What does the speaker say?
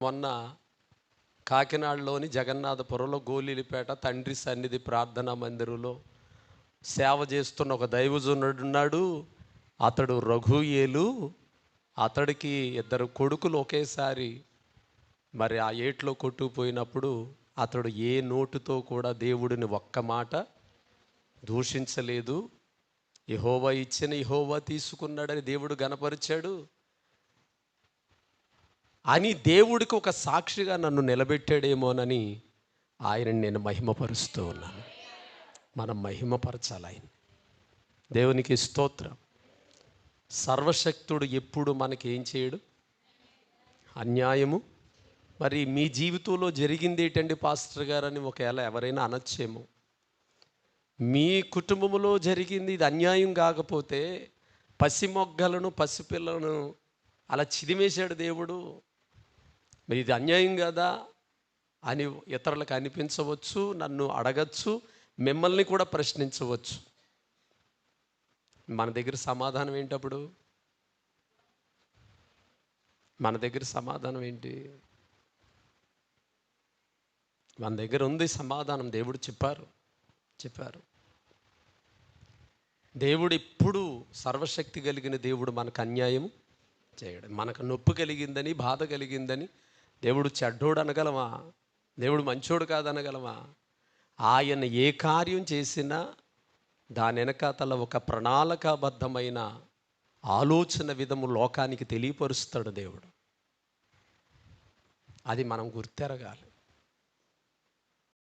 మొన్న కాకినాడలోని జగన్నాథపురంలో గోలీలపేట తండ్రి సన్నిధి ప్రార్థనా మందిరంలో సేవ చేస్తున్న ఒక దైవజనుడు ఉన్నాడు. అతడు రఘుయేలు. అతడికి ఇద్దరు కొడుకులు ఒకేసారి మరి ఆ ఏట్లో కొట్టుకుపోయినప్పుడు అతడు ఏ నోటుతో కూడా దేవుడిని ఒక్క మాట దూషించలేదు. యెహోవా ఇచ్చిన యెహోవా తీసుకున్నాడని దేవుడు గనపరిచాడు అని దేవుడికి ఒక సాక్షిగా నన్ను నిలబెట్టాడేమోనని ఆయనని నేను మహిమపరుస్తూ ఉన్నాను. మనం మహిమపరచాలి ఆయన. దేవునికి స్తోత్రం. సర్వశక్తుడు ఎప్పుడు మనకి ఏం చేయడు? అన్యాయము. మరి మీ జీవితంలో జరిగింది ఏంటండి పాస్టర్ గారు అని ఒకవేళ ఎవరైనా అనొచ్చేమో. మీ కుటుంబంలో జరిగింది ఇది అన్యాయం కాకపోతే పసిమొగ్గలను పసిపిల్లలను అలా చిదిమేశాడు దేవుడు. మరి ఇది అన్యాయం కదా అని ఇతరులకు అనిపించవచ్చు, నన్ను అడగచ్చు, మిమ్మల్ని కూడా ప్రశ్నించవచ్చు. మన దగ్గర సమాధానం ఏంటప్పుడు? మన దగ్గర సమాధానం ఏంటి? మన దగ్గర ఉంది సమాధానం. దేవుడు చెప్పారు. దేవుడు ఎప్పుడు సర్వశక్తి కలిగిన దేవుడు మనకు అన్యాయం చేయడం. మనకు నొప్పి కలిగిందని, బాధ కలిగిందని దేవుడు చెడ్డోడు అనగలమా? దేవుడు మంచోడు కాదనగలమా? ఆయన ఏ కార్యం చేసినా దాని వెనకాతల ఒక ప్రణాళికాబద్ధమైన ఆలోచన విధము లోకానికి తెలియపరుస్తాడు దేవుడు. అది మనం గుర్తెరగాలి.